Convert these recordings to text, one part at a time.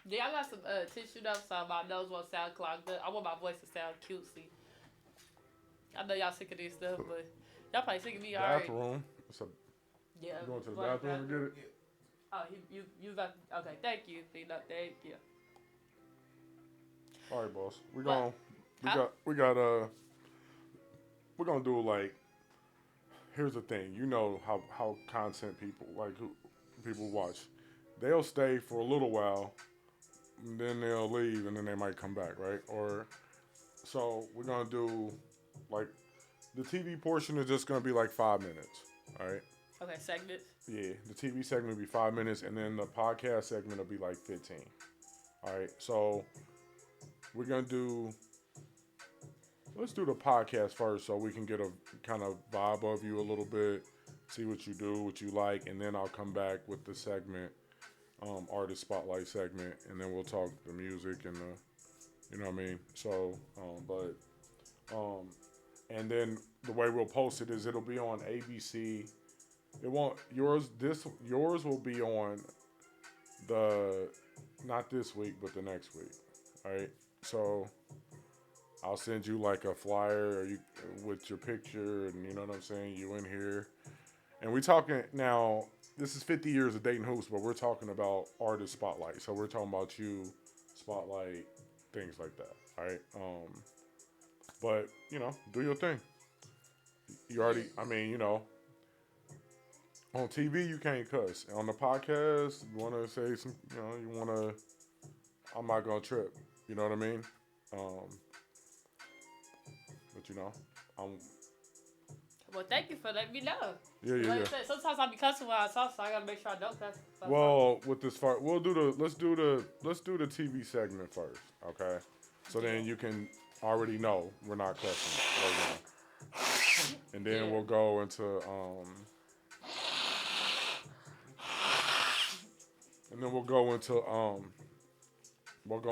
Yeah, I got some tissue though, so my nose won't sound clogged up. I want my voice to sound cutesy. I know y'all sick of this stuff, but y'all probably sick of me already. Bathroom. So Yeah, you going to the going to the bathroom to bathroom. get it? Oh, you got okay. Thank you, Tina. Thank you. All right, boss. What? We Huh? got we're gonna do like, here's the thing. You know how content people like who people watch. They'll stay for a little while, and then they'll leave, and then they might come back, right? Or so we're gonna do like the TV portion is just gonna be like 5 minutes. All right. Okay, segments. Yeah, the TV segment will be 5 minutes, and then the podcast segment will be like 15. All right. So we're gonna do. Let's do the podcast first, so we can get a kind of vibe of you a little bit, see what you do, what you like, and then I'll come back with the segment, artist spotlight segment, and then we'll talk the music and you know what I mean. So, um, and then the way we'll post it is it'll be on ABC. It won't yours will be on the not this week but the next week. All right. So I'll send you like a flyer or you with your picture and you know what I'm saying. You in here and we talking now. This is 50 years of dating hoops, but we're talking about artist spotlight. So we're talking about you spotlight things like that. All right. But you know, do your thing. You already. I mean, you know, on TV you can't cuss. On the podcast, you want to say some. You know, you want to. I'm not gonna trip. You know what I mean? Um, but you know, I'm. Well, thank you for letting me know. Yeah, yeah, Like I yeah. said, sometimes I be cussing when I talk, so I gotta make sure I don't cuss. Well, with this part, we'll do the let's do the TV segment first, okay? So Yeah. then you can already know we're not cussing right now, and then Yeah. we'll go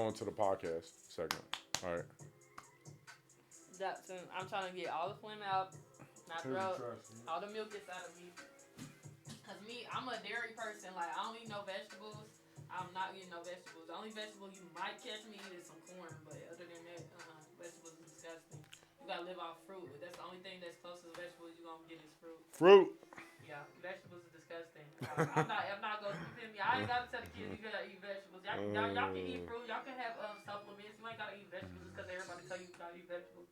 into the podcast segment. All right. That's I'm trying to get all the phlegm out, my Here's the throat, trash. all the mucus out of me. Cause me, I'm a dairy person. Like I don't eat no vegetables. I'm not eating no vegetables. The only vegetable you might catch me eating is some corn, but other than that, vegetables is disgusting. You gotta live off fruit. That's the only thing that's closest to vegetables you gonna get is fruit. Fruit. Yeah, vegetables are disgusting. I'm not gonna. You feel me? I ain't gotta tell the kids you gotta eat vegetables. Y'all can eat fruit. Y'all can have supplements. You ain't gotta eat vegetables just because everybody tell you gotta eat vegetables.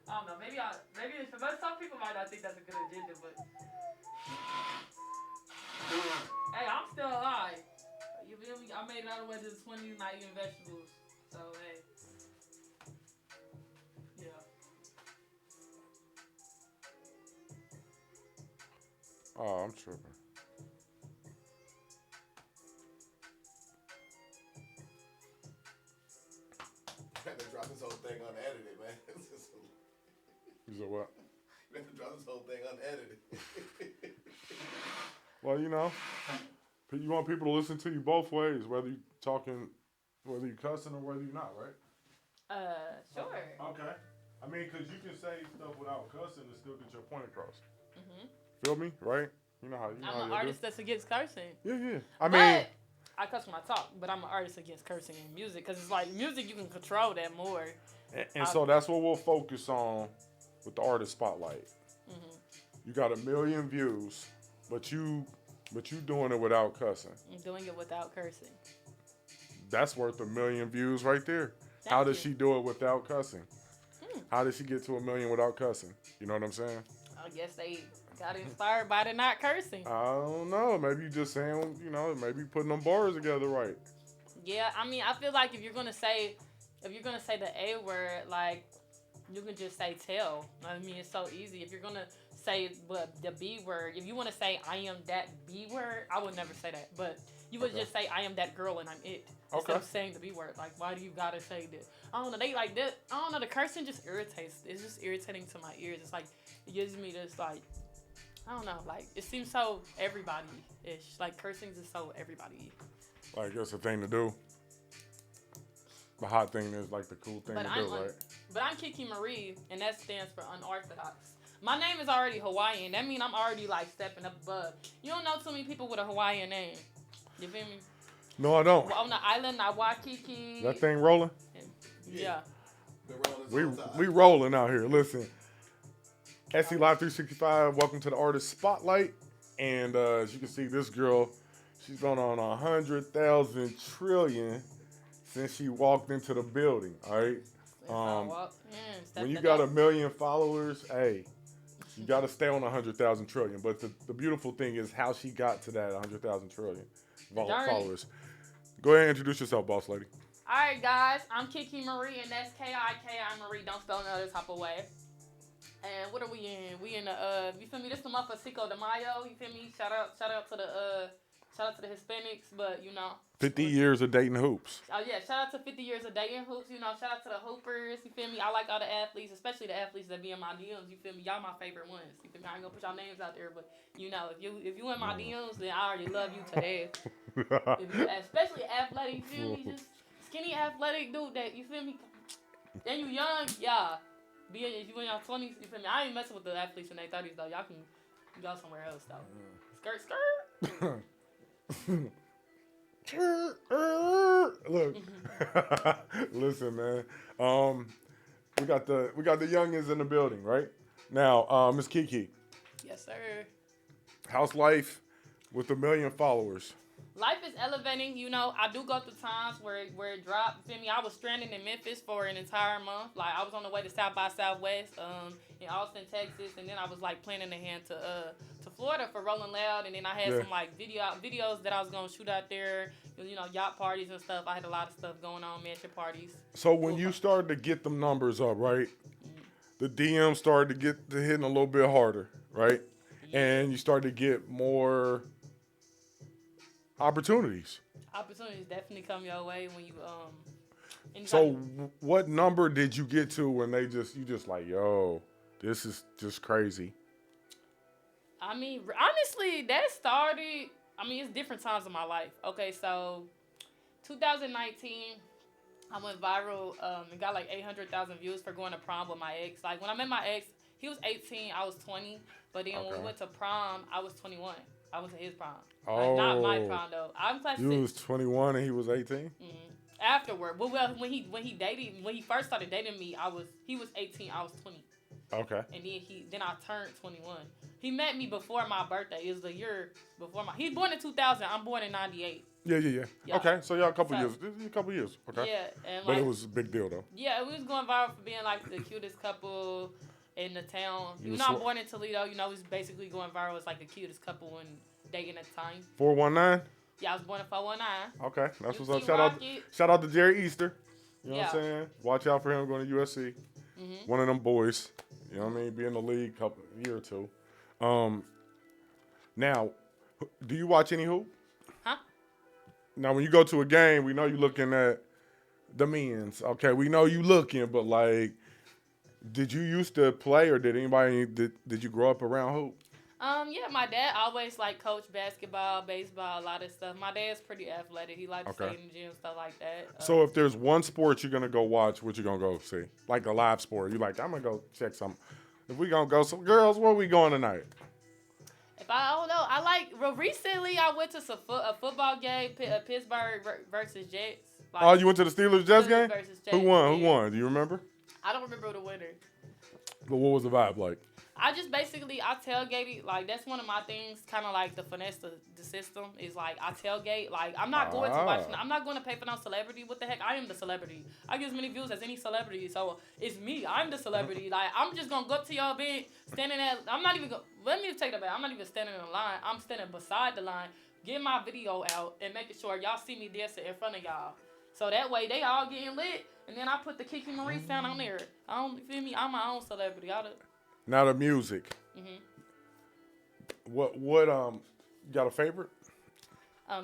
I don't know. Maybe it's, but some people might not think that's a good agenda, but hey, I'm still alive. You feel me? I made it all the way to the 20s not eating vegetables. So hey, yeah. Oh, I'm tripping. Man, they drop this whole thing unedited, man. You said what? Man, they drop this whole thing unedited. Well, you know, you want people to listen to you both ways, whether you talking, whether you cussing or whether you're not, right? Sure. Okay. I mean, because you can say stuff without cussing and still get your point across. Mhm. Feel me? Right? You know how you know I'm how an you artist that's against cursing. do. Yeah, yeah. I mean, But I cuss when I talk, but I'm an artist against cursing in music because it's like music you can control that more. and so that's what we'll focus on with the artist spotlight. Mhm. You got 1 million views, but you doing it without cussing. I'm doing it without cursing. That's worth 1 million views right there. How Thank does you. she do it without cussing? Hmm. How did she get to 1 million without cussing? You know what I'm saying? I guess they got inspired by the not cursing. I don't know. Maybe you just saying, you know, maybe putting them bars together right. Yeah, I mean, I feel like if you're gonna say the A word, like you can just say tell. I mean, it's so easy. If you're gonna say the B word, if you want to say I am that B word, I would never say that. But you would Okay. just say I am that girl and I'm it Okay. instead of saying the B word. Like, why do you gotta say that? I don't know. They like that. I don't know. The cursing just irritates. It's just irritating to my ears. It's like it gives me this like I don't know. Like it seems so everybody ish. Like cursing is so everybody. Like it's a thing to do. The hot thing is like the cool thing But to I'm do, right? but I'm Kiki Marie, and that stands for unorthodox. My name is already Hawaiian. That means I'm already like stepping up above. You don't know too many people with a Hawaiian name. You feel me? No, I don't. On the island, I watch Kiki. That thing rolling? Yeah. Been rolling this whole time. We rolling out here. Listen, SC Live 365. Welcome to the Artist Spotlight. And as you can see, this girl, she's been on 100,000 trillion since she walked into the building. All right. When you got 1 million followers, hey, you got to stay on 100,000 trillion. But the beautiful thing is how she got to that 100,000 trillion followers. Go ahead and introduce yourself, boss lady. All right, guys. I'm Kiki Marie, and that's Kiki Marie. Don't spell no other type of way. And what are we in? We in the you feel me? This the month of Cinco de Mayo. You feel me? Shout out to the Hispanics, but 50 years of dating hoops. Oh yeah, shout out to 50 years of dating hoops. Shout out to the hoopers. You feel me? I like all the athletes, especially the athletes that be in my DMs. You feel me? Y'all my favorite ones. You feel me? I ain't gonna put y'all names out there, but if you in my DMs, then I already love you to death. Especially athletic. You feel me? Just skinny athletic dude that you feel me? Then you young, yeah. If you in your 20s, you feel me? I ain't messing with the athletes in their 30s though. Y'all can go somewhere else though. Skirt. Look, listen, man. We got the youngins in the building, right? Now, Miss Kiki. Yes, sir. How's life with 1 million followers? Life is elevating, I do go through times where it dropped. You feel me? I was stranded in Memphis for an entire month. Like I was on the way to South by Southwest, in Austin, Texas, and then I was like planning to head to Florida for Rolling Loud, and then I had some like videos that I was gonna shoot out there, yacht parties and stuff. I had a lot of stuff going on, mansion parties. So when you started to get them numbers up, right? The DM started to get to hitting a little bit harder, right? Yeah. And you started to get more opportunities. Opportunities definitely come your way when you So what number did you get to when you just like, yo, this is just crazy? I mean, honestly, that started, it's different times in my life. Okay, so 2019, I went viral and got like 800,000 views for going to prom with my ex. Like when I met my ex, he was 18, I was 20, but then when we went to prom, I was 21. I went to his prom. Like, not my prom though. I'm class 6. You was 21 and he was 18? Mm-hmm. Afterward, well, when he first started dating me, he was 18, I was 20. Okay. And then I turned 21. He met me before my birthday. It was the year before he's born in 2000. I'm born in 98. Yeah. Okay, so y'all a couple years. Okay. Yeah, but it was a big deal though. Yeah, we was going viral for being like the cutest couple in the town. I'm born in Toledo. We was basically going viral as like the cutest couple when dating at the time. 419. Yeah, I was born in 419. Okay, that's what's up. Shout out to Jerry Easter. You know what I'm saying? Watch out for him going to USC. Mm-hmm. One of them boys. You know what I mean? Be in the league a year or two. Now, do you watch any hoop? Huh? Now, when you go to a game, we know you're looking at the men's. Okay, we know you looking, but like, did you used to play, or did you grow up around hoop? Yeah, my dad always like coached basketball, baseball, a lot of stuff. My dad's pretty athletic. He likes to stay in the gym, stuff like that. So if there's one sport you're gonna go watch, what you gonna go see? Like a live sport. You like, I'm gonna go check something. If we gonna go, some girls, where we going tonight? If I don't know, recently I went to a football game, Pittsburgh versus Jets. Like, you went to the Steelers-Jets game? Jets. Who won? Who won? Do you remember? I don't remember the winner. But what was the vibe like? I tailgated. Like, that's one of my things, kind of like the finesse the system is like I tailgate. Like, I'm not going to watch. I'm not going to pay for no celebrity. What the heck? I am the celebrity. I get as many views as any celebrity. So it's me. I'm the celebrity. Like, I'm just gonna go up to your event, standing at. I'm not even. Let me take that back. I'm not even standing in line. I'm standing beside the line, getting my video out and making sure y'all see me dancing in front of y'all. So that way they all getting lit, and then I put the Kiki Marie sound on there. Feel me? I'm my own celebrity. Now the music. Mm-hmm. What you got a favorite?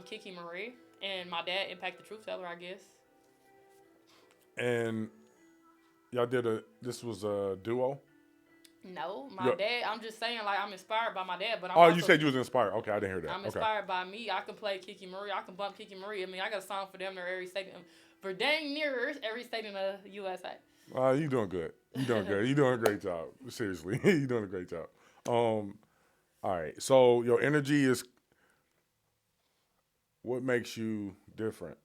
Kiki Marie and my dad, Impact the Truth Teller, I guess. And y'all this was a duo? No, my dad. I'm just saying, like, I'm inspired by my dad, but you said you was inspired. Okay, I didn't hear that. I'm inspired by me. I can play Kiki Marie. I can bump Kiki Marie. I mean, I got a song for them in every state, for dang near every state in the USA. You doing good. You doing good. You doing a great job. Seriously, you doing a great job. All right. So your energy is What makes you different?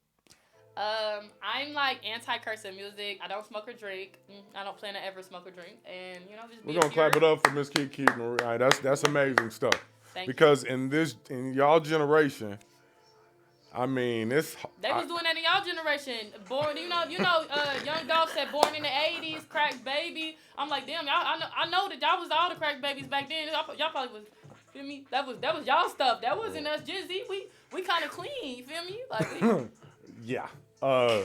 I'm like anti-cursing music. I don't smoke or drink. I don't plan to ever smoke or drink. And just be We're gonna clap it pure. up for Miss Kiki. All right, that's amazing stuff. Thank Because in y'all generation, I mean, They was doing that in y'all generation. Born, Young Dolph said born in the '80s, crack baby. I'm like, damn, y'all. I know that y'all was all the crack babies back then. Y'all probably was. Feel me? That was y'all stuff. That wasn't us. Gen Z, we kind of clean. You feel me? Like, yeah.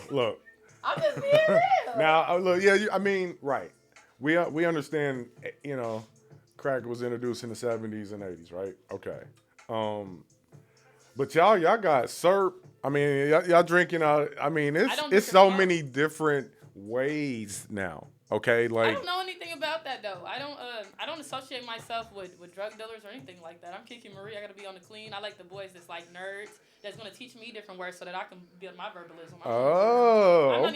Look. I'm just being real. Now, look, yeah. I mean, right. We understand. Crack was introduced in the '70s and '80s, right? Okay. But y'all got syrup. I mean, y'all drinking out. I mean, it's so many different ways now. Okay, like I don't know anything about that though. I don't associate myself with drug dealers or anything like that. I'm Kiki Marie. I gotta be on the clean. I like the boys that's like nerds. That's gonna teach me different words so that I can build my verbalism. I'm not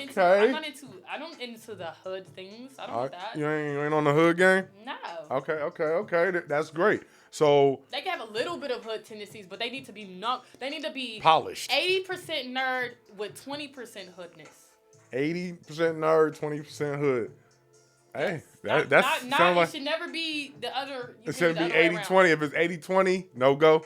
into the hood things. I don't want that. You ain't on the hood game? No. Okay. That's great. So they can have a little bit of hood tendencies, but they need to be polished. 80% nerd with 20% hoodness. 80% nerd, 20% hood. Hey, that sounds like it should never be the other. It shouldn't be 80-20. If it's 80-20, no go.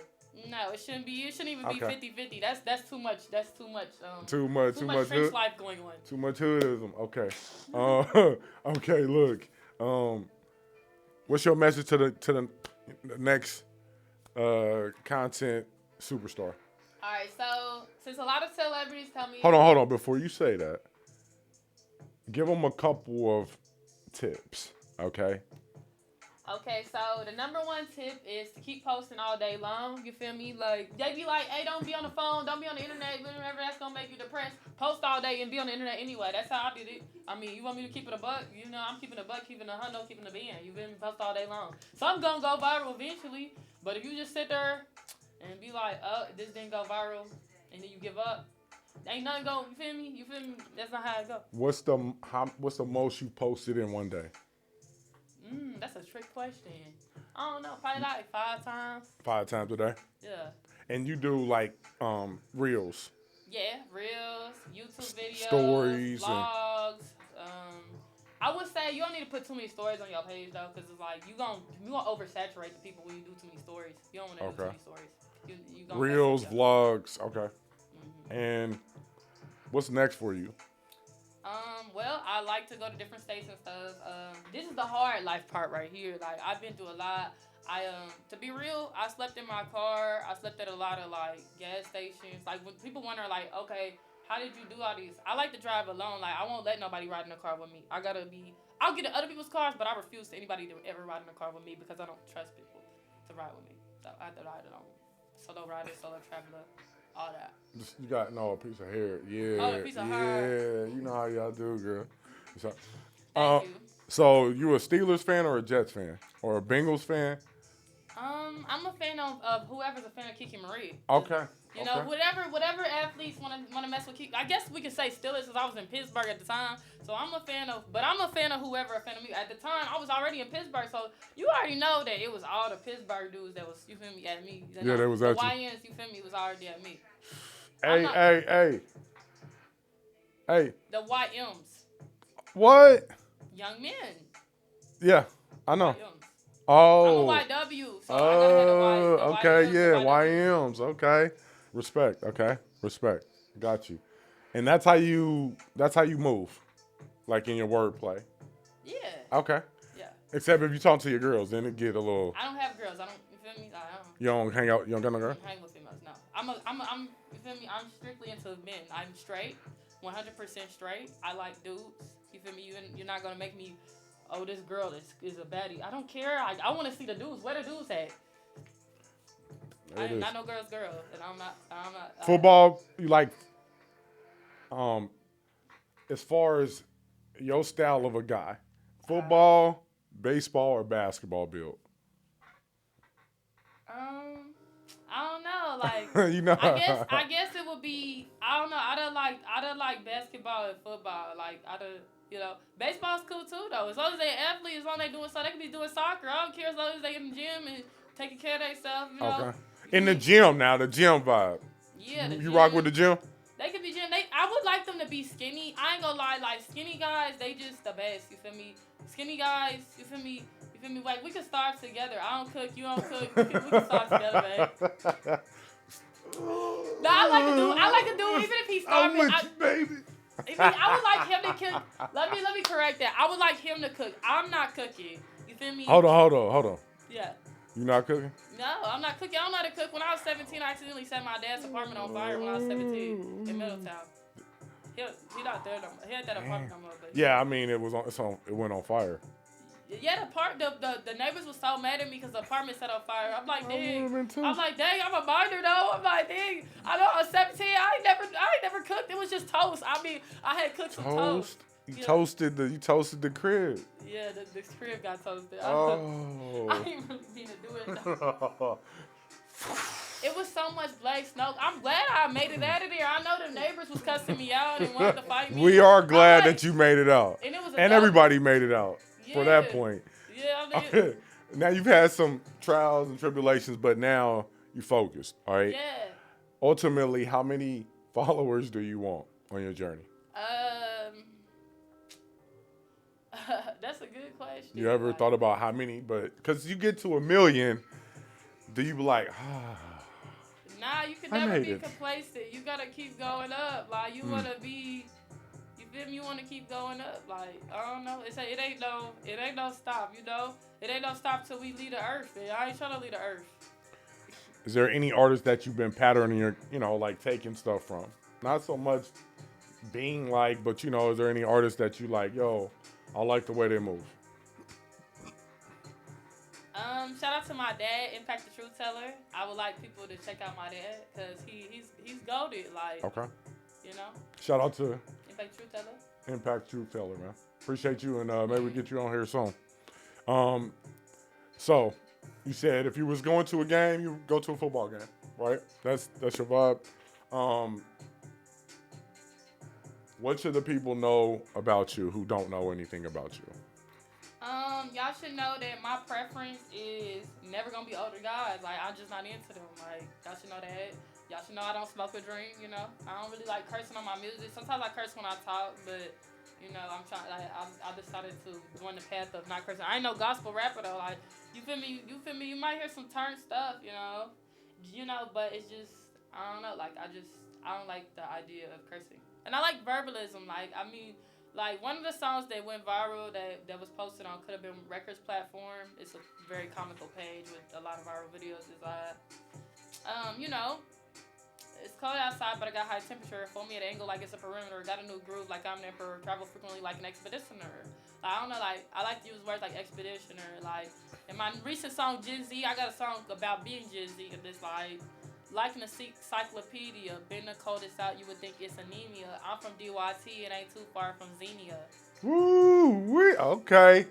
No, it shouldn't be. It shouldn't even be 50-50. That's too much. That's too much. Too much French hood life going on. Too much hoodism. Okay. Okay. Look. What's your message to the next content superstar? All right. So since a lot of celebrities tell me. Hold on. Before you say that, give them a couple of tips. Okay. Okay, so the number one tip is to keep posting all day long. You feel me? Like, they be like, hey, don't be on the phone, don't be on the internet, whatever that's gonna make you depressed. Post all day and be on the internet anyway. That's how I did it. I mean, you want me to keep it a buck? I'm keeping a buck, keeping a hundo, keeping a band. You feel me? Post all day long. Some gonna go viral eventually, but if you just sit there and be like, oh, this didn't go viral, and then you give up, ain't nothing go. You feel me? That's not how it go. What's the most you posted in one day? That's a trick question. I don't know. Probably like 5 times. 5 times a day? Yeah. And you do like reels? Yeah, reels, YouTube videos, stories, vlogs. I would say you don't need to put too many stories on your page though, because it's like you gonna oversaturate the people when you do too many stories. You don't want to do too many stories. You gonna reels, vlogs. Okay. Mm-hmm. And what's next for you? Well, I like to go to different states and stuff. This is the hard life part right here. Like, I've been through a lot. To be real, I slept in my car. I slept at a lot of, like, gas stations. Like, when people wonder, like, okay, how did you do all these? I like to drive alone. Like, I won't let nobody ride in a car with me. I'll get in other people's cars, but I refuse to anybody to ever ride in a car with me because I don't trust people to ride with me. So I have to ride alone. Solo rider, solo traveler. All that. You got a piece of hair. Yeah. Oh, a piece of hair. Yeah, you know how y'all do, girl. So, Thank you. So you a Steelers fan or a Jets fan? Or a Bengals fan? I'm a fan of whoever's a fan of Kiki Marie. Okay. You know, whatever athletes want to mess with Kiki. I guess we could say Steelers because I was in Pittsburgh at the time. So I'm a fan of whoever a fan of me. At the time, I was already in Pittsburgh, so you already know that it was all the Pittsburgh dudes that was, you feel me, at me. Yeah, they was at you. The YNs, you feel me, was already at me. Hey. The YMs. What? Young men. Yeah, I know. YMs. Oh. I'm a YW. So I gotta have the okay, YMs, yeah, YWs. YMs. Okay, respect. Okay, respect. Got you. And that's how you move, like in your wordplay. Yeah. Okay. Yeah. Except if you talk to your girls, then it get a little. I don't have girls. I don't. You feel me? I don't. You don't hang out. You don't got no girl. I don't hang with females. No. I'm. You feel me? I'm strictly into men. I'm straight, 100% straight. I like dudes. You feel me? You're not gonna make me. Oh, this girl is a baddie. I don't care. I want to see the dudes. Where the dudes at? I am not no girl's girl, and I'm not. Football, you like? As far as your style of a guy, football, baseball, or basketball build? I don't know. Like, you know. I guess it would be. I don't know. I like basketball and football. Like, baseball's cool too though. As long as they athletes, as long as they doing so, they can be doing soccer. I don't care as long as they in the gym and taking care of themselves. You know. Okay. In the gym now, the gym vibe. Yeah, You rock with the gym? They could be gym. I would like them to be skinny. I ain't gonna lie, like skinny guys, they just the best. You feel me? Skinny guys, you feel me? You feel me? Like we can start together. I don't cook, you don't cook. We can start together, man. No, I like to do. Even if he's starving, I'm with you, baby. I would like him to cook. Let me correct that. I would like him to cook. I'm not cooking. You feel me? Hold on. Yeah. You not cooking? No, I'm not cooking. I don't know how to cook. When I was 17, I accidentally set my dad's apartment on fire when I was 17 in Middletown. He not there no more. He had that apartment no more. But yeah, I mean it went on fire. Yeah, the neighbors was so mad at me because the apartment set on fire. I'm like, dang. I'm a minor though. I'm like, dang. I know I was 17. I ain't never cooked. It was just toast. I mean, I had cooked some toast. You toasted the crib. Yeah, the crib got toasted. Oh. I didn't really mean to do it though. It was so much black smoke. I'm glad I made it out of there. I know the neighbors was cussing me out and wanted to fight me. We are glad that you made it out. And everybody made it out for that point. Yeah, I mean, now you've had some trials and tribulations, but now you focused, all right? Yeah. Ultimately, how many followers do you want on your journey? That's a good question. You ever thought about how many? But because you get to 1 million, do you be like, Nah, you can never be complacent. You gotta keep going up. Like you wanna be, you feel me? You wanna keep going up. Like I don't know. It ain't no stop. You know, it ain't no stop till we leave the earth. Man. I ain't trying to leave the earth. Is there any artist that you've been patterning your, like taking stuff from? Not so much being like, but is there any artist that you like? Yo, I like the way they move. Shout out to my dad, Impact the Truth Teller. I would like people to check out my dad because he's goated. Like, okay. Shout out to Impact Truth Teller. Impact Truth Teller, man. Appreciate you, and maybe we get you on here soon. So you said if you was going to a game, you go to a football game, right? That's your vibe. What should the people know about you who don't know anything about you? Y'all should know that my preference is never gonna be older guys. Like, I'm just not into them. Like, y'all should know that. Y'all should know I don't smoke or drink, I don't really like cursing on my music. Sometimes I curse when I talk, but, I'm trying, like, I decided to go on the path of not cursing. I ain't no gospel rapper, though. Like, you feel me? You might hear some turn stuff, but it's just, I don't know. Like, I don't like the idea of cursing. And I like verbalism. Like, one of the songs that went viral that was posted on Could Have Been Records platform, it's a very comical page with a lot of viral videos. It's like, it's cold outside, but I got high temperature. Fold me at an angle like it's a perimeter. Got a new groove like I'm an emperor. Travel frequently like an expeditioner. Like, I don't know, like, I like to use words like expeditioner. Like, in my recent song, Gen Z, I got a song about being Gen Z. And it's like an encyclopedia, been the coldest out, you would think it's anemia. I'm from DYT, it ain't too far from Xenia. Woo, okay.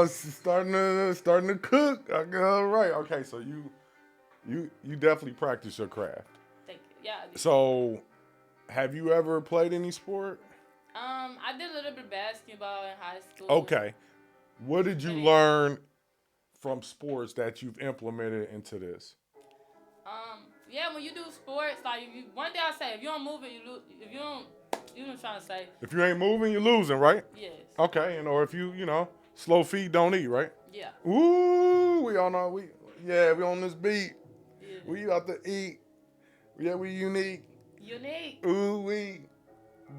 She's starting to cook. All right. Okay, so you definitely practice your craft. Thank you. Yeah. So, have you ever played any sport? I did a little bit of basketball in high school. Okay. What did you learn from sports that you've implemented into this? Yeah, when you do sports, like, one day I say, if you don't move it, you lose. If you don't, you know what I'm trying to say. If you ain't moving, you're losing, right? Yes. Okay, or if you slow feet, don't eat, right? Yeah. Ooh, we all know, we on this beat. Yeah. We about to eat. Yeah, we unique. Ooh, we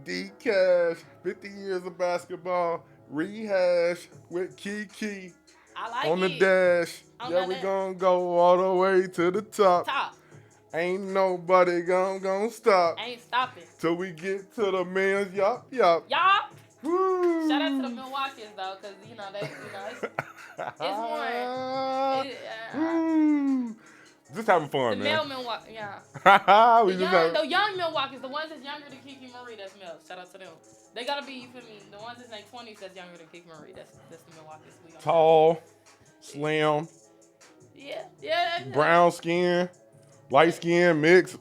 D-Cash, 50 years of basketball, rehash with Kiki. I like on the dash. We gonna go all the way to the top. Ain't nobody gonna stop. Ain't stopping. Till we get to the millions. Yup. Woo. Shout out to the Milwaukee's though, cause it's more. Just having fun, the man. The male Milwaukee, yeah. The young Milwaukee's, the ones that's younger than Kiki Marie, that's male. Shout out to them. They gotta be, you feel me? The ones that's like 20s that's younger than Kiki Marie. That's the Milwaukee's. Tall, slim. Yeah. Brown skin, light skin, mix.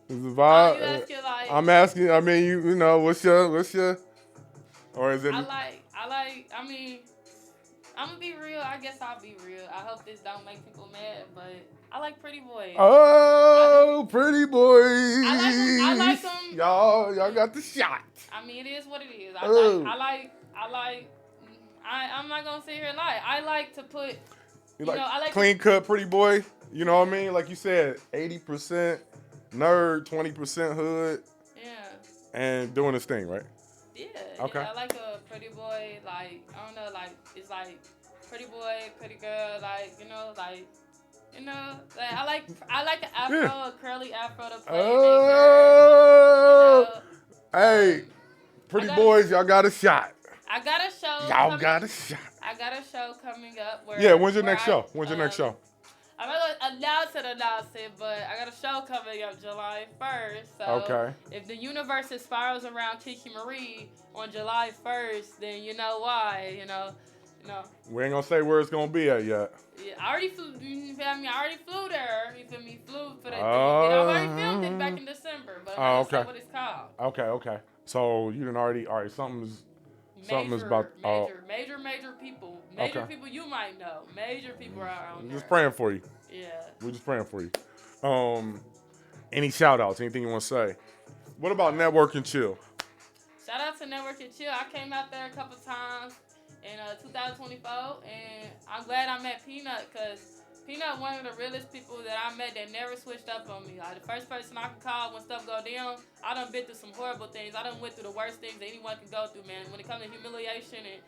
Is the vibe? You asking like? I'm asking. I mean, you know, what's your? Or is it? I mean, I'm gonna be real. I guess I'll be real. I hope this don't make people mad, but I like pretty boys. Oh, pretty boys. y'all got the shot. I mean, it is what it is. Ooh. I'm not gonna sit here and lie. I like to put, You like I like clean cut, pretty boy. You know what I mean? Like you said, 80% nerd, 20% hood, Yeah. and doing his thing, right? Yeah. Okay. Yeah, I like a pretty boy. Like I don't know. Like it's like pretty boy, pretty girl. Like like I like an afro, a curly afro to play. Oh, hey, pretty gotta- boys, y'all got a shot. I got a show. Y'all got a shot. I got a show coming up. When's your next show? When's your next show? I'm not gonna announce it, but I got a show coming up July 1st. So Okay. if the universe spirals around Kiki Marie on July 1st, then you know why. You know. We ain't gonna say where it's gonna be at yet. Yeah, I already flew. You feel me? I already flew there. You feel me? Flew for that. I already filmed it back in December, but I'm not gonna say what it's called. Okay. So you done already. All right. Something's about. Major people. Major people you might know. Major people are out there. Just praying for you. Yeah. We're just praying for you. Any shout outs? Anything you want to say? What about Network and Chill? Shout out to Network and Chill. I came out there a couple times in 2024, and I'm glad I met Peanut, because Peanut one of the realest people that I met that never switched up on me. Like the first person I can call when stuff go down. I done been through some horrible things. I done went through the worst things that anyone can go through, man. When it comes to humiliation and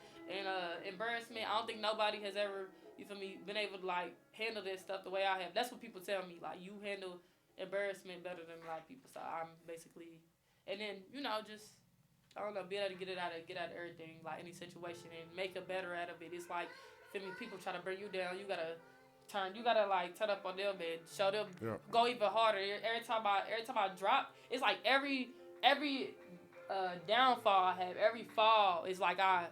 embarrassment, I don't think nobody has ever, you feel me, been able to like handle this stuff the way I have. That's what people tell me. Like you handle embarrassment better than a lot of people. So I'm basically, and then just I don't know, be able to get out of everything, like any situation, and make a better out of it. It's like, feel me, people try to bring you down. You gotta like turn up on them and show them, go even harder. Every time I drop, it's like every downfall I have, every fall is like I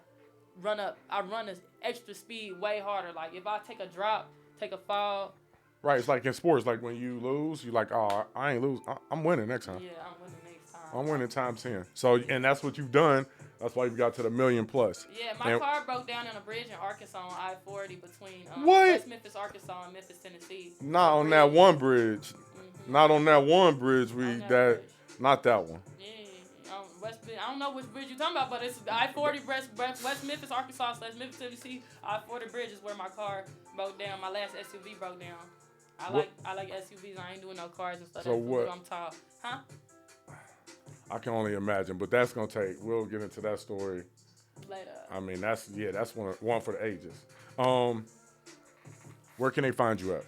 run an extra speed way harder. Like if I take a drop, take a fall. Right, it's like in sports, like when you lose, you're like, oh, I ain't lose, I'm winning next time. Yeah, I'm winning next time. I'm winning times 10. So, and that's what you've done. That's why you've got to the million plus. Yeah, my car broke down on a bridge in Arkansas on I-40 between What? West Memphis, Arkansas, and Memphis, Tennessee. Not on that one bridge. Mm-hmm. Not on that one bridge. Not that one. Yeah, I don't know which bridge you're talking about, but it's I-40 West Memphis, Arkansas / Memphis, Tennessee. I-40 bridge is where my car broke down. My last SUV broke down. I like SUVs. I ain't doing no cars and stuff. So what? I'm tall. Huh? I can only imagine, but that's gonna take. We'll get into that story later. I mean, that's one for the ages. Where can they find you at?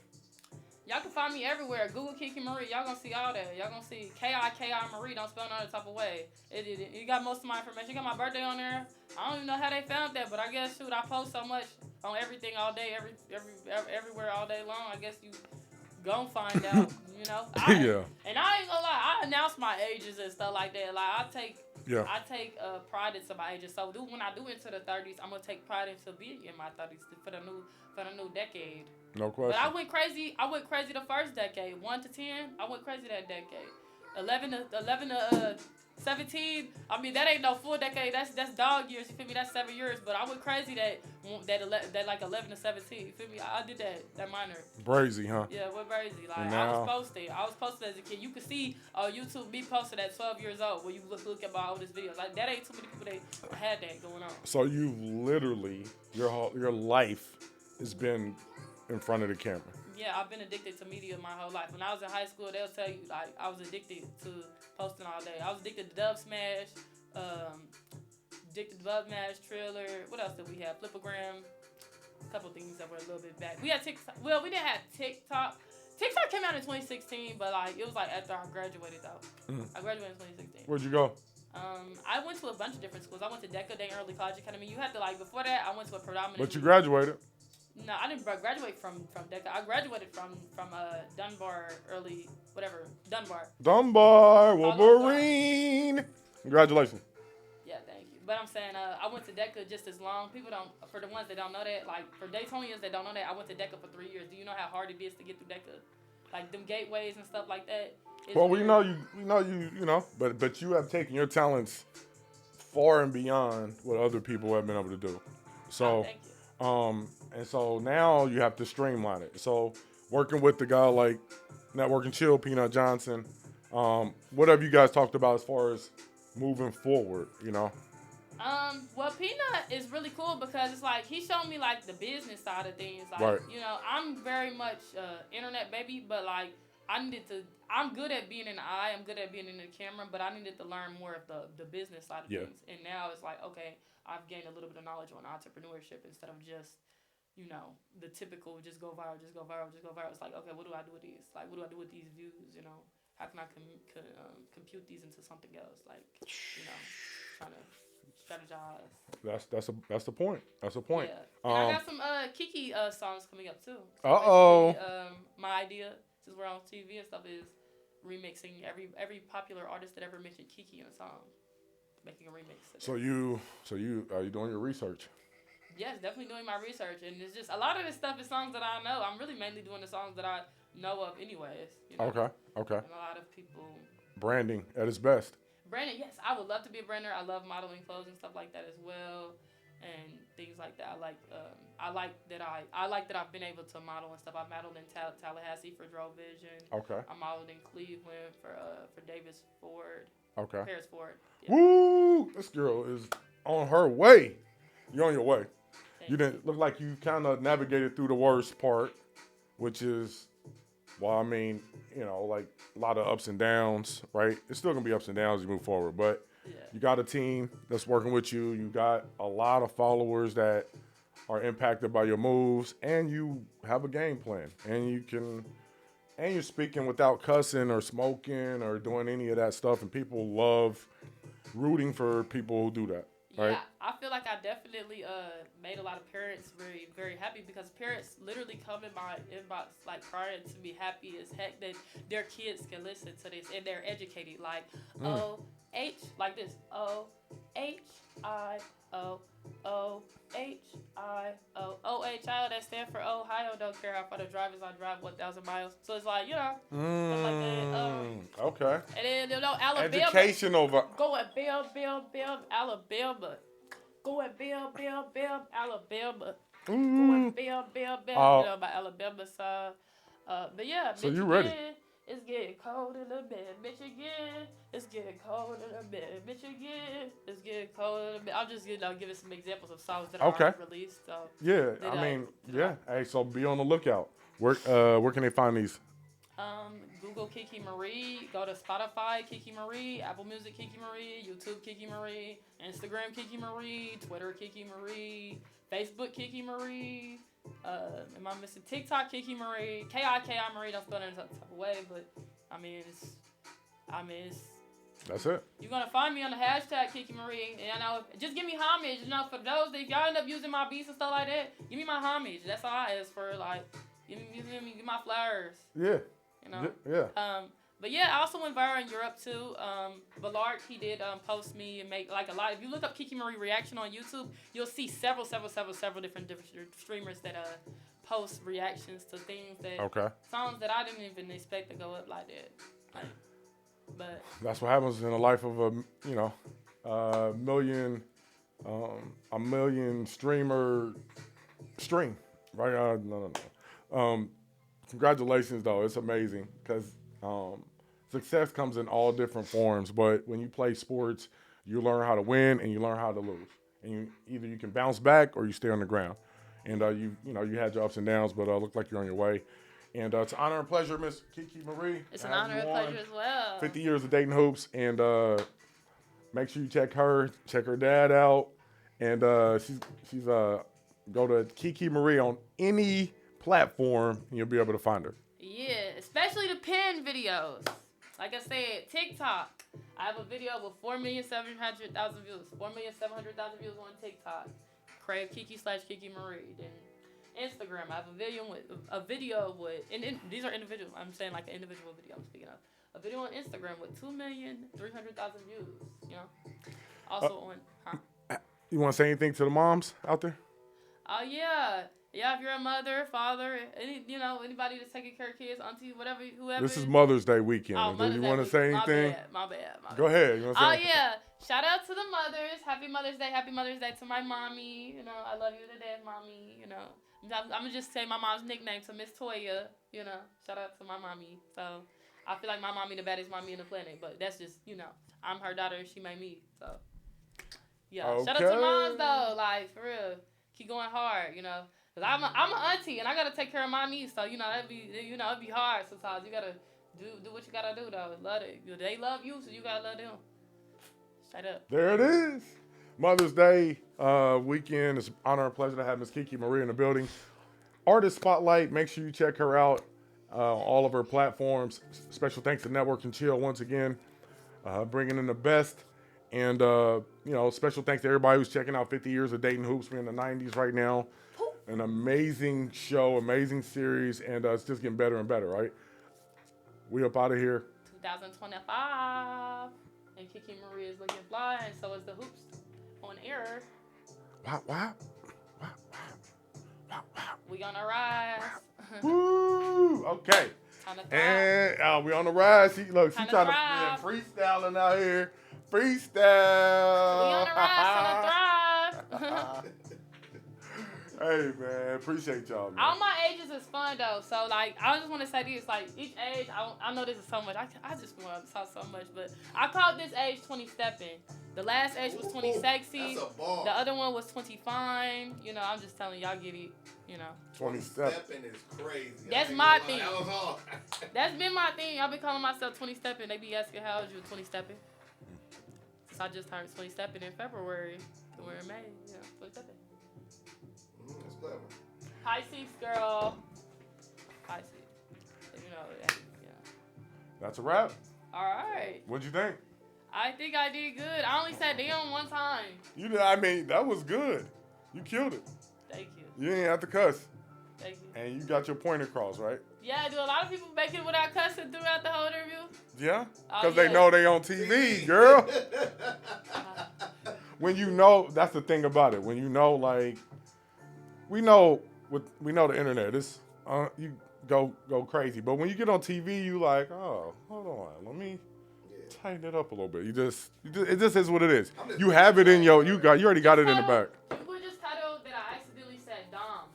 Y'all can find me everywhere. Google Kiki Marie. Y'all gonna see all that. Y'all gonna see Kiki Marie. Don't spell none other type of way. You got most of my information. You got my birthday on there. I don't even know how they found that, but I guess I post so much on everything all day, everywhere all day long. I guess you gon' find out. Yeah. And I ain't gonna lie. I announce my ages and stuff like that. Like I take pride into my ages. So when I do into the 30s, I'm gonna take pride into being in my 30s for the new decade. No question. But I went crazy the first decade. 1 to 10, I went crazy that decade. 11 to 17. I mean, that ain't no full decade. That's dog years. You feel me? That's 7 years. But I went crazy that like 11 to 17. You feel me? I did that minor. Brazy, huh? Yeah, it went brazy. Like I was posted as a kid. You can see on YouTube me posted at 12 years old when you look at my oldest videos. Like that ain't too many people that had that going on. So you've literally your life has been in front of the camera. Yeah, I've been addicted to media my whole life. When I was in high school, they'll tell you, like, I was addicted to posting all day. I was addicted to Dub Smash, Triller. What else did we have? Flipagram. A couple things that were a little bit back. We had TikTok. Well, we didn't have TikTok. TikTok came out in 2016, but, like, it was, like, after I graduated, though. Mm-hmm. I graduated in 2016. Where'd you go? I went to a bunch of different schools. I went to DECA, Dayton Early College Academy. You had to, like, before that, I went to a predominant. But you graduated. No, I didn't graduate from DECA. I graduated from Dunbar early, whatever, Dunbar, Wolverine. Congratulations. Yeah, thank you. But I'm saying I went to DECA just as long. People don't, for the ones that don't know that, like for Daytonians that don't know that, I went to DECA for 3 years. Do you know how hard it is to get through DECA? Like them gateways and stuff like that. Well, we know you, but you have taken your talents far and beyond what other people have been able to do. So, thank you. And so now you have to streamline it. So working with the guy like Network and Chill, Peanut Johnson, what have you guys talked about as far as moving forward? You know. Well, Peanut is really cool because it's like he showed me like the business side of things. Like, Right. I'm very much internet baby, but like I'm good at being in the eye. I'm good at being in the camera, but I needed to learn more of the business side of things. And now it's like, okay, I've gained a little bit of knowledge on entrepreneurship instead of just the typical just go viral, just go viral, just go viral. It's like, okay, what do I do with these? Like, what do I do with these views? How can I compute these into something else? Like, trying to strategize. That's the point. That's the point. Yeah. And I got some Kiki songs coming up too. So Uh-oh. My idea, since we're on TV and stuff, is remixing every popular artist that ever mentioned Kiki in a song, making a remix. So you are you doing your research? Yes, definitely doing my research, and it's just a lot of this stuff is songs that I know. I'm really mainly doing the songs that I know of, anyways. Okay. And a lot of people. Branding at its best. Branding, yes, I would love to be a brander. I love modeling clothes and stuff like that as well, and things like that. I like that I've been able to model and stuff. I modeled in Tallahassee for Drove Vision. Okay. I modeled in Cleveland for Davis Ford. Okay. Paris Ford. Yeah. Woo! This girl is on her way. You're on your way. You didn't look like you kind of navigated through the worst part, which is, well, I mean, like a lot of ups and downs, right? It's still gonna be ups and downs as you move forward, but you got a team that's working with you. You got a lot of followers that are impacted by your moves, and you have a game plan, and you're speaking without cussing or smoking or doing any of that stuff, and people love rooting for people who do that. Right? Yeah, I feel like I definitely made a lot of parents very, very happy because parents literally come in my inbox like crying to be happy as heck that their kids can listen to this and they're educated. Like O-H, like this, O-H-I-O, O-H-I-O, O-H-I-O, that stands for Ohio, don't care how far the drive is, I drive 1,000 miles. So it's like, stuff like that. Okay. And then, Alabama. Educational. Go at Bam, Alabama. Go at Bam, Alabama. Go at Bam. My Alabama side. But yeah, so Michigan, you ready? It's getting cold in the bed. Michigan, it's getting cold in the bed. Michigan, it's getting cold in the bed. I'm just giving some examples of songs that are already released. So yeah, Hey, so be on the lookout. Where can they find these? Google Kiki Marie. Go to Spotify Kiki Marie, Apple Music Kiki Marie, YouTube Kiki Marie, Instagram Kiki Marie, Twitter Kiki Marie, Facebook Kiki Marie. Am I missing TikTok Kiki Marie? Kiki Marie. Don't spell it in some type of way, but it's. That's it. You're gonna find me on the hashtag Kiki Marie, and just give me homage. For those that y'all end up using my beats and stuff like that, give me my homage. That's all I ask for. Like, give my flowers. Yeah. Yeah. But yeah, I also went viral in Europe too. Ballard, he did post me and make like a lot. If you look up Kiki Marie reaction on YouTube, you'll see several different streamers that post reactions to things that songs that I didn't even expect to go up like that. But that's what happens in the life of a million streamer stream, right? No. Congratulations, though. It's amazing because success comes in all different forms. But when you play sports, you learn how to win and you learn how to lose. And either you can bounce back or you stay on the ground. And you had your ups and downs, but look like you're on your way. And it's an honor and pleasure, Miss Kiki Marie. It's an honor and pleasure as well. 50 years of dating hoops, and make sure you check her dad out, and she's go to Kiki Marie on any platform, and you'll be able to find her. Yeah, especially the pin videos. Like I said, TikTok. I have a video with 4,700,000 views. 4,700,000 views on TikTok. Crave Kiki/Kiki Marie. Then Instagram. I have a video with, and these are individual. I'm saying like an individual video. I'm speaking of a video on Instagram with 2,300,000 views. Also on. You want to say anything to the moms out there? Oh yeah. Yeah, if you're a mother, father, anybody that's taking care of kids, auntie, whatever, whoever. This is Mother's Day weekend. Do you want to say anything? My bad. Go ahead. You want to say anything? Yeah. Shout out to the mothers. Happy Mother's Day. Happy Mother's Day to my mommy. I love you to death, mommy. I'm going to just say my mom's nickname to Miss Toya. Shout out to my mommy. So I feel like my mommy the baddest mommy in the planet, but that's just, I'm her daughter and she made me. So, yeah. Okay. Shout out to moms, though. Like, for real. Keep going hard, you know. Because I'm an auntie and I got to take care of my niece. So, you know, it'd be hard sometimes. You got to do what you got to do, though. Love it. They love you, so you got to love them. Straight up. There it is. Mother's Day weekend. It's an honor and pleasure to have Miss Kiki Marie in the building. Artist Spotlight. Make sure you check her out. All of her platforms. Special thanks to Network and Chill once again. Bringing in the best. And, special thanks to everybody who's checking out 50 Years of Dating Hoops. We're in the 90s right now. An amazing show, amazing series, and it's just getting better and better, right? We up out of here. 2025. And Kiki Marie is looking fly, and so is the Hoops on air. Wow. We on a rise. Woo! Okay. Time to thrive. And we on the rise. She trying to freestyling out here. Freestyle. We on the rise, time to thrive. Hey, man. Appreciate y'all, man. All my ages is fun, though. So, like, I just want to say this. Like, each age, I know this is so much. I just want to talk so much. But I called this age 20 stepping. The last age was 20 sexy. That's a ball. The other one was 20 fine. You know, I'm just telling y'all, get it. You know. 20 stepping is crazy. That's my thing. That was hard. That's been my thing. I've been calling myself 20 stepping. They be asking how old you 20 stepping. Since I just turned 20 stepping in February. So we're in May. Yeah, 20 stepping. That's clever. Pisces girl. Pisces. You know, yeah. That's a wrap. All right. What'd you think? I think I did good. I only said damn one time. That was good. You killed it. Thank you. You ain't have to cuss. Thank you. And you got your point across, right? Yeah, do a lot of people make it without cussing throughout the whole interview? Yeah? Oh, Because yeah. they know they on TV, girl. When you know, that's the thing about it. When you know, like, we know the internet. It's you go crazy. But when you get on TV, you like, oh, hold on, let me tighten it up a little bit. It just is what it is. You have it in you already got it in the back. You would just tell them that I accidentally said Dom.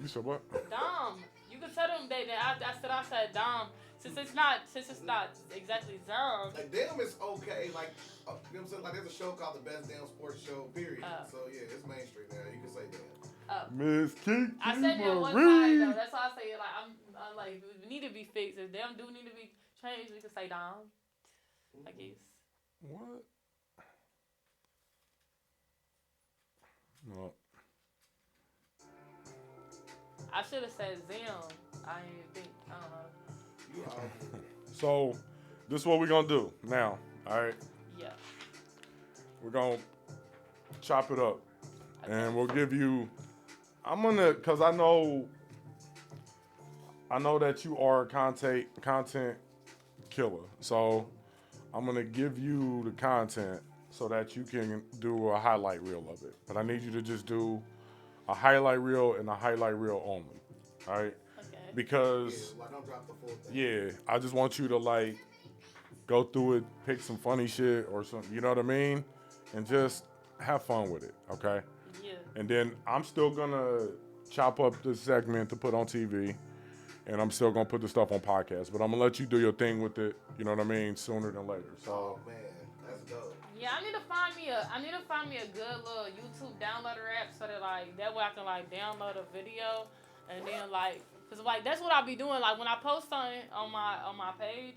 You said what? Dom. You could tell them that I said Dom. Since it's not exactly Dom. Like, damn, it's okay. Like, you know what I'm saying? Like, there's a show called The Best Damn Sports Show, period. So, yeah, it's mainstream now. You can say damn. Miss Kiki I said that one Marie. time, though. That's why I say it. Like, I'm like, we need to be fixed. If them do need to be changed, we can say Dom. I guess. What? No. I should have said Zim. I didn't even think. I don't know. So, this is what we're going to do now, all right? Yeah. We're going to chop it up. Okay. And we'll give you, because I know that you are a content killer. So, I'm going to give you the content so that you can do a highlight reel of it. But I need you to just do a highlight reel and a highlight reel only, all right? Because, don't drop the full thing. yeah, I just want you to, like, go through it, pick some funny shit or something, you know what I mean? And just have fun with it, okay? Yeah. And then I'm still going to chop up this segment to put on TV, and I'm still going to put the stuff on podcast. But I'm going to let you do your thing with it, you know what I mean, sooner than later. So, oh, man, that's dope. Yeah, I need to find me a good little YouTube downloader app so that, like, that way I can, like, download a video and then, like, because, like, that's what I'll be doing. Like, when I post something on my page,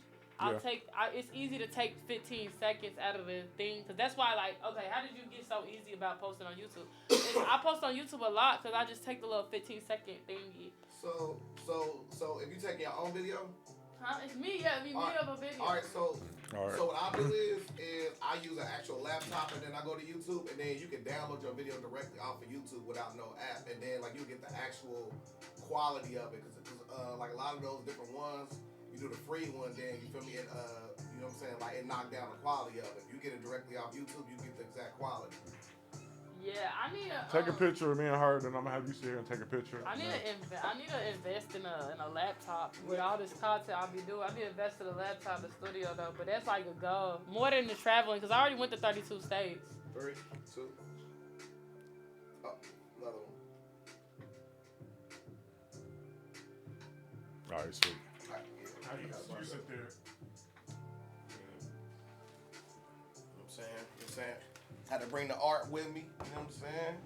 it's easy to take 15 seconds out of the thing. Because that's why, like, okay, how did you get so easy about posting on YouTube? I post on YouTube a lot because I just take the little 15-second thingy. So if you take your own video? Huh? It's me, yeah. Me of a video. All right, so what I do is I use an actual laptop and then I go to YouTube and then you can download your video directly off of YouTube without no app and then like you get the actual quality of it because like a lot of those different ones you do the free one then you feel me and you know what I'm saying like it knocked down the quality of it. You get it directly off YouTube, you get the exact quality. Yeah, I need to take a picture of me and her, then I'm gonna have you sit here and take a picture. I need to invest in a laptop with all this content I'll be doing. I need to invest in a laptop, a studio though, but that's like a goal more than the traveling because I already went to 32 states. 3, 2. Oh, another one. All right, sweet. All right, yeah. You sit there. saying? Had to bring the art with me. You know what I'm saying?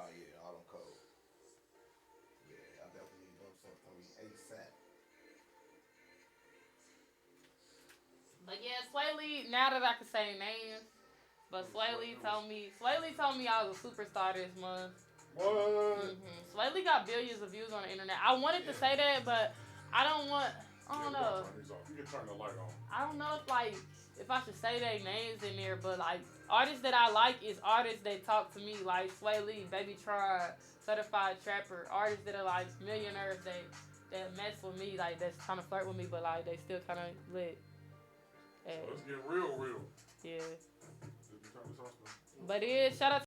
Oh yeah, all them cold. Yeah, I definitely need them stuff from me ASAP. But yeah, Sway Lee, now that I can say names, but Sway Lee told me I was a superstar this month. What? Sway Lee got billions of views on the internet. I wanted to say that, but I don't know. You can turn the light on. I don't know if I should say their names in there, but like artists that I like is artists that talk to me, like Sway Lee, Baby Tribe, Certified Trapper, artists that are like millionaires that mess with me, like that's trying to flirt with me, but like they still kind of lit. So let's get real. Yeah. Did you turn this off? But shout out to